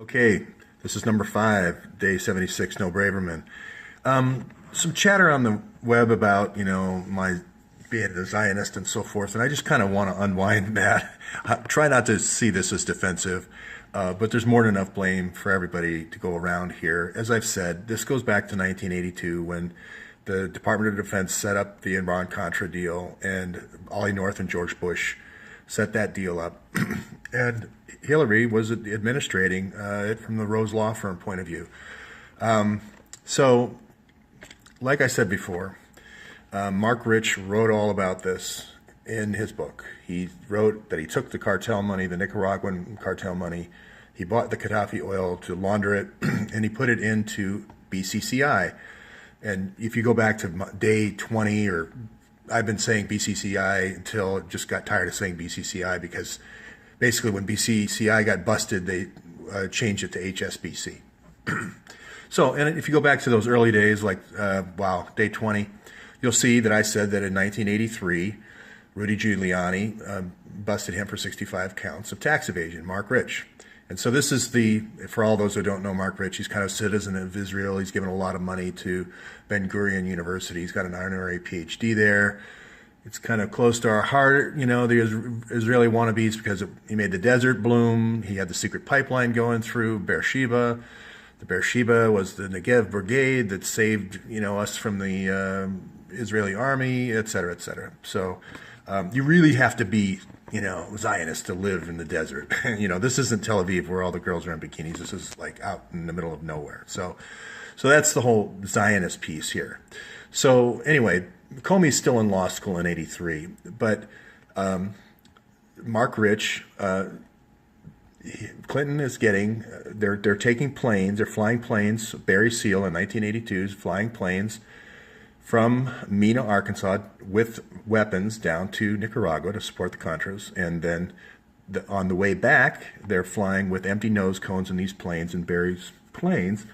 Okay, this is number 5, day 76, no Braverman. Some chatter on the web about, my being a Zionist and so forth, and I just kind of want to unwind that. I try not to see this as defensive, but there's more than enough blame for everybody to go around here. As I've said, this goes back to 1982 when the Department of Defense set up the Iran-Contra deal, and Ollie North and George Bush set that deal up. And Hillary was administrating it from the Rose Law Firm point of view. So, like I said before, Mark Rich wrote all about this in his book. He wrote that he took the cartel money, the Nicaraguan cartel money, he bought the Gaddafi oil to launder it, and he put it into BCCI. And if you go back to day 20, or I've been saying BCCI until I just got tired of saying BCCI, because basically when BCCI got busted, they changed it to HSBC. So, and if you go back to those early days, like, day 20, you'll see that I said that in 1983, Rudy Giuliani busted him for 65 counts of tax evasion, Mark Rich. And so this is for all those who don't know Mark Rich, he's kind of a citizen of Israel. He's given a lot of money to Ben Gurion University. He's got an honorary PhD there. It's kind of close to our heart, the Israeli wannabes, because he made the desert bloom. He had the secret pipeline going through Beersheba. The Beersheba was the Negev brigade that saved, us from the Israeli army, et cetera, et cetera. So you really have to be, Zionist to live in the desert. This isn't Tel Aviv where all the girls are in bikinis. This is like out in the middle of nowhere. So that's the whole Zionist piece here. So anyway, Comey's still in law school in '83, but Mark Rich, Clinton is getting, they're taking planes, they're flying planes, Barry Seal in 1982 is flying planes from Mena, Arkansas, with weapons down to Nicaragua to support the Contras, and then on the way back, they're flying with empty nose cones in these planes, in Barry's planes,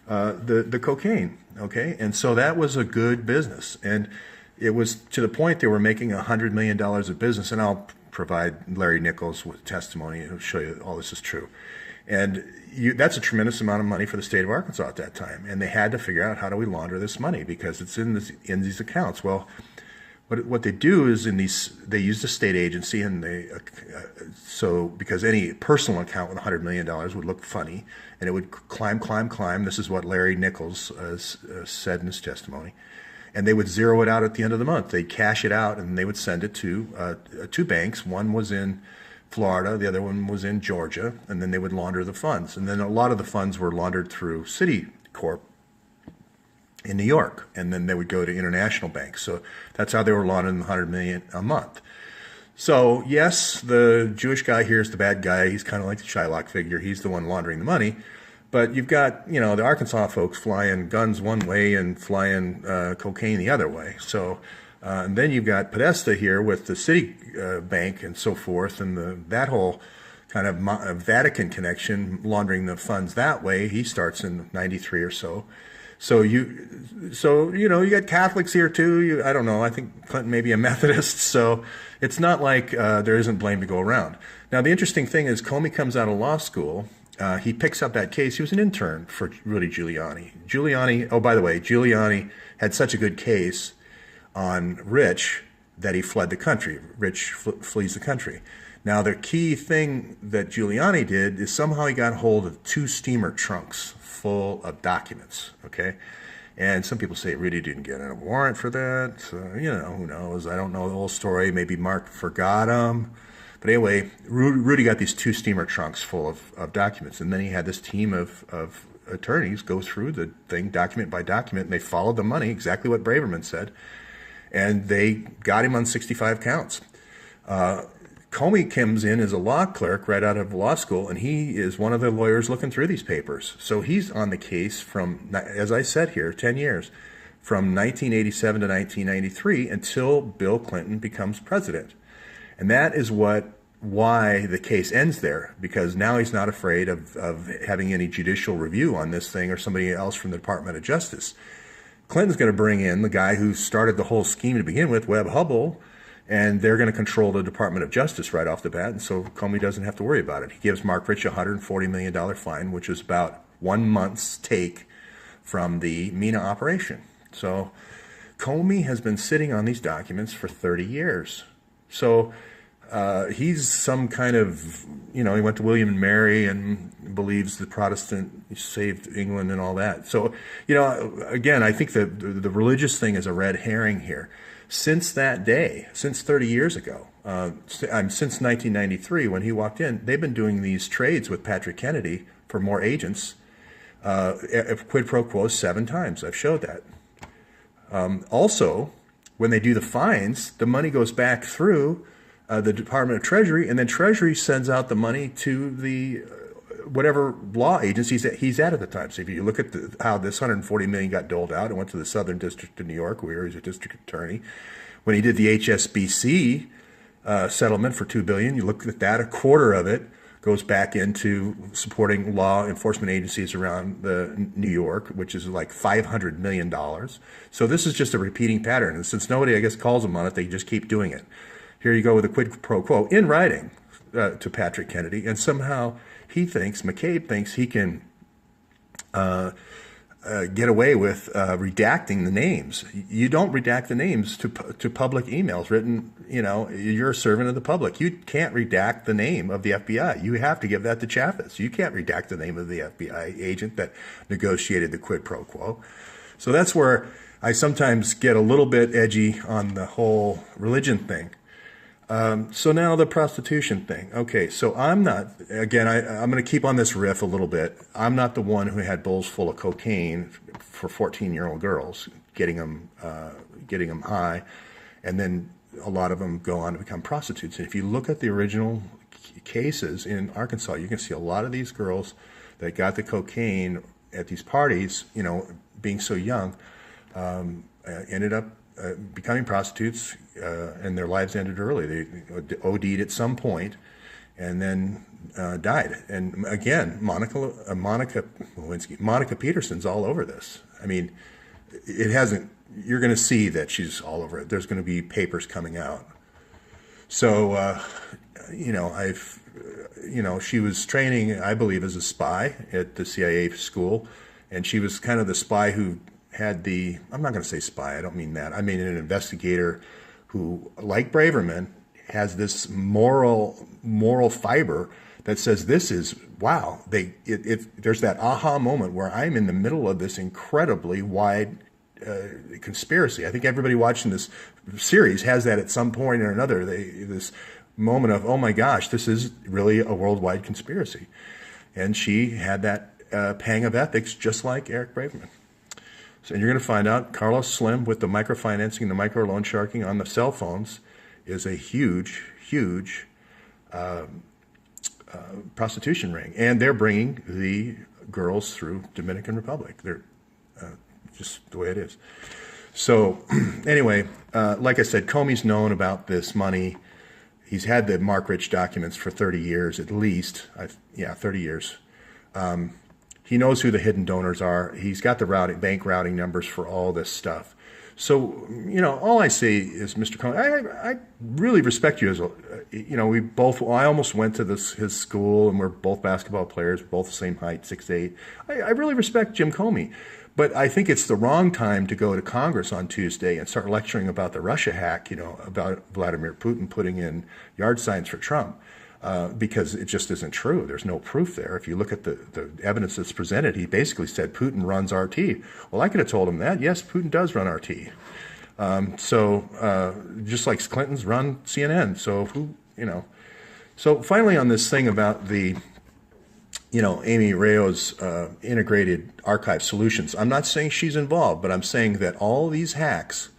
the cocaine, okay? And so that was a good business, and it was to the point they were making $100 million of business, and I'll provide Larry Nichols with testimony and show you all this is true. And that's a tremendous amount of money for the state of Arkansas at that time. And they had to figure out, how do we launder this money, because it's in these accounts. Well, what they do is they use the state agency, and because any personal account with $100 million would look funny, and it would climb. This is what Larry Nichols said in his testimony. And they would zero it out at the end of the month. They'd cash it out, and they would send it to 2 banks. One was in Florida, the other one was in Georgia, and then they would launder the funds. And then a lot of the funds were laundered through Citicorp in New York, and then they would go to international banks. So that's how they were laundering $100 million a month. So yes, the Jewish guy here is the bad guy. He's kind of like the Shylock figure. He's the one laundering the money. But you've got, the Arkansas folks flying guns one way and flying cocaine the other way. So, and then you've got Podesta here with the Citibank and so forth, and that whole kind of Vatican connection, laundering the funds that way. He starts in '93 or so. So you got Catholics here too. I don't know. I think Clinton may be a Methodist. So it's not like there isn't blame to go around. Now the interesting thing is, Comey comes out of law school. He picks up that case. He was an intern for Rudy Giuliani. Giuliani had such a good case on Rich that he fled the country. Rich flees the country. Now, the key thing that Giuliani did is somehow he got hold of 2 steamer trunks full of documents, okay? And some people say Rudy didn't get a warrant for that. Who knows? I don't know the whole story. Maybe Mark forgot them. But anyway, Rudy got these 2 steamer trunks full of documents, and then he had this team of attorneys go through the thing document by document, and they followed the money, exactly what Braverman said, and they got him on 65 counts. Comey comes in as a law clerk right out of law school, and he is one of the lawyers looking through these papers. So he's on the case from, as I said here, 10 years, from 1987 to 1993 until Bill Clinton becomes president. And that is why the case ends there, because now he's not afraid of having any judicial review on this thing or somebody else from the Department of Justice. Clinton's going to bring in the guy who started the whole scheme to begin with, Webb, and they're going to control the Department of Justice right off the bat, and so Comey doesn't have to worry about it. He gives Mark Rich a $140 million fine, which is about 1 month's take from the MENA operation. So Comey has been sitting on these documents for 30 years. So he's some kind of, he went to William and Mary and believes the Protestant saved England and all that. So, again, I think that the religious thing is a red herring here. Since that day, since 30 years ago, since 1993 when he walked in, they've been doing these trades with Patrick Kennedy for more agents, quid pro quo 7 times. I've showed that. Also, when they do the fines, the money goes back through the Department of Treasury, and then Treasury sends out the money to the whatever law agencies that he's at the time. So if you look at how this $140 million got doled out, it went to the Southern District of New York, where he's a district attorney. When he did the HSBC settlement for $2 billion, you look at that, a quarter of it goes back into supporting law enforcement agencies around New York, which is like $500 million. So this is just a repeating pattern. And since nobody, I guess, calls them on it, they just keep doing it. Here you go with a quid pro quo in writing to Patrick Kennedy. And somehow McCabe thinks he can get away with redacting the names. You don't redact the names to public emails written, you're a servant of the public. You can't redact the name of the FBI. You have to give that to Chaffetz. You can't redact the name of the FBI agent that negotiated the quid pro quo. So that's where I sometimes get a little bit edgy on the whole religion thing. So now the prostitution thing. Okay, so I'm not, again, I'm going to keep on this riff a little bit. I'm not the one who had bowls full of cocaine for 14-year-old girls, getting them high, and then a lot of them go on to become prostitutes. And if you look at the original cases in Arkansas, you can see a lot of these girls that got the cocaine at these parties, being so young, ended up becoming prostitutes, and their lives ended early. They OD'd at some point, and then died. And again, Monica Peterson's all over this. I mean, it hasn't. You're going to see that she's all over it. There's going to be papers coming out. So, she was training, I believe, as a spy at the CIA school, and she was kind of the spy who had I'm not going to say spy, I don't mean that. I mean an investigator who, like Braverman, has this moral fiber that says this is, wow, there's that aha moment where I'm in the middle of this incredibly wide conspiracy. I think everybody watching this series has that at some point or another, this moment of, oh my gosh, this is really a worldwide conspiracy. And she had that pang of ethics just like Eric Braverman. So, and you're going to find out Carlos Slim with the microfinancing, the microloan sharking on the cell phones is a huge, huge prostitution ring. And they're bringing the girls through Dominican Republic. They're just the way it is. So anyway, like I said, Comey's known about this money. He's had the Mark Rich documents for 30 years at least. 30 years. He knows who the hidden donors are. He's got the bank routing numbers for all this stuff. So, all I say is, Mr. Comey, I really respect you as I almost went to his school, and we're both basketball players, both the same height, 6'8". I really respect Jim Comey. But I think it's the wrong time to go to Congress on Tuesday and start lecturing about the Russia hack, about Vladimir Putin putting in yard signs for Trump. Because it just isn't true. There's no proof there. If you look at the evidence that's presented, he basically said Putin runs RT. Well, I could have told him that. Yes, Putin does run RT. Just like Clinton's run CNN. So So finally on this thing about the, Amy Rayo's integrated archive solutions, I'm not saying she's involved, but I'm saying that all these hacks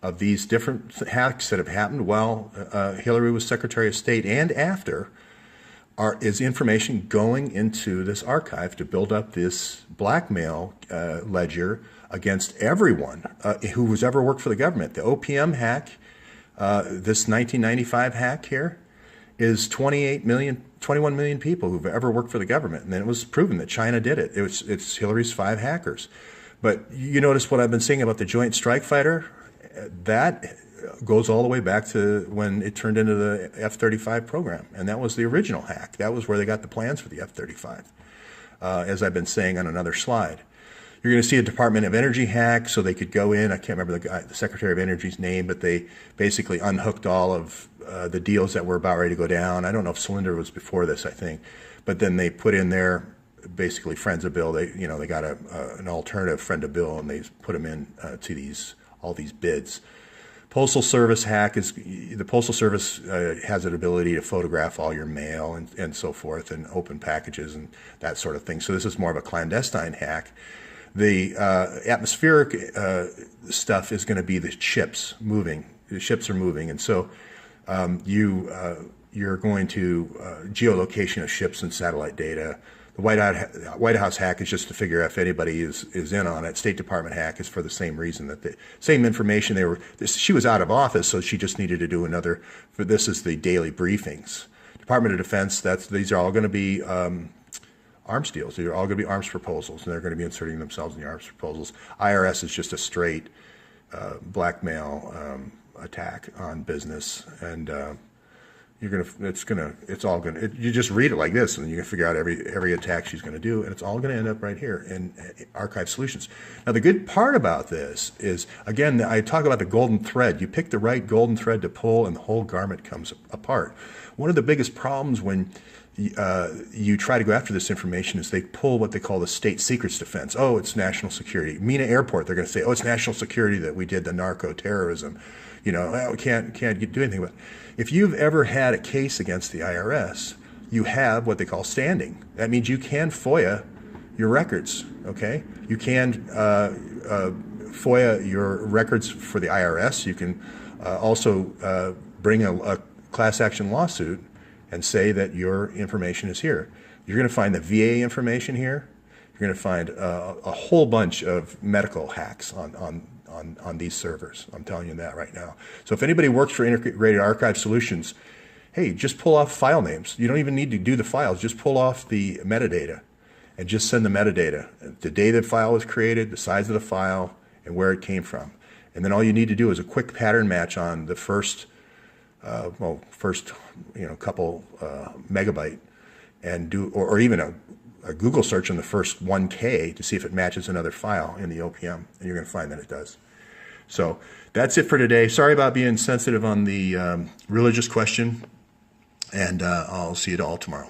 of these different hacks that have happened while Hillary was Secretary of State and after is information going into this archive to build up this blackmail ledger against everyone who has ever worked for the government. The OPM hack, this 1995 hack here, is 21 million people who've ever worked for the government. And then it was proven that China did it. It's Hillary's 5 hackers. But you notice what I've been saying about the Joint Strike Fighter? That goes all the way back to when it turned into the F-35 program. And that was the original hack. That was where they got the plans for the F-35, as I've been saying on another slide. You're going to see a Department of Energy hack, so they could go in. I can't remember the Secretary of Energy's name, but they basically unhooked all of the deals that were about ready to go down. I don't know if Cylinder was before this, I think. But then they put in there basically friends of Bill. They got an alternative friend of Bill, and they put them in to all these bids. Postal Service hack is the Postal Service has an ability to photograph all your mail and so forth, and open packages and that sort of thing. So this is more of a clandestine hack. The atmospheric stuff is going to be the ships moving. The ships are moving, and so you're going to geolocation of ships and satellite data. The White House hack is just to figure out if anybody is in on it. State Department hack is for the same reason, that the same information she was out of office, so she just needed to do another. For this is the daily briefings. Department of Defense. These are all going to be arms deals. They're all going to be arms proposals, and they're going to be inserting themselves in the arms proposals. IRS is just a straight blackmail attack on business, and you just read it like this, and you can figure out every attack she's going to do, and it's all going to end up right here in Archive Solutions. Now, the good part about this is, again, I talk about the golden thread. You pick the right golden thread to pull, and the whole garment comes apart. One of the biggest problems when you try to go after this information is they pull what they call the state secrets defense. Oh, it's national security. Mina Airport, they're going to say, oh, it's national security that we did the narco-terrorism. Well, we can't do anything about it. If you've ever had a case against the IRS, you have what they call standing. That means you can FOIA your records, okay? You can FOIA your records for the IRS. You can also bring a class action lawsuit and say that your information is here. You're going to find the VA information here. You're going to find a whole bunch of medical hacks on these servers. I'm telling you that right now. So if anybody works for Integrated Archive Solutions, hey, just pull off file names. You don't even need to do the files. Just pull off the metadata and just send the metadata. The day the file was created, the size of the file, and where it came from. And then all you need to do is a quick pattern match on the first couple megabyte, and or even a Google search on the first 1K to see if it matches another file in the OPM, and you're going to find that it does. So that's it for today. Sorry about being sensitive on the religious question, and I'll see you all tomorrow.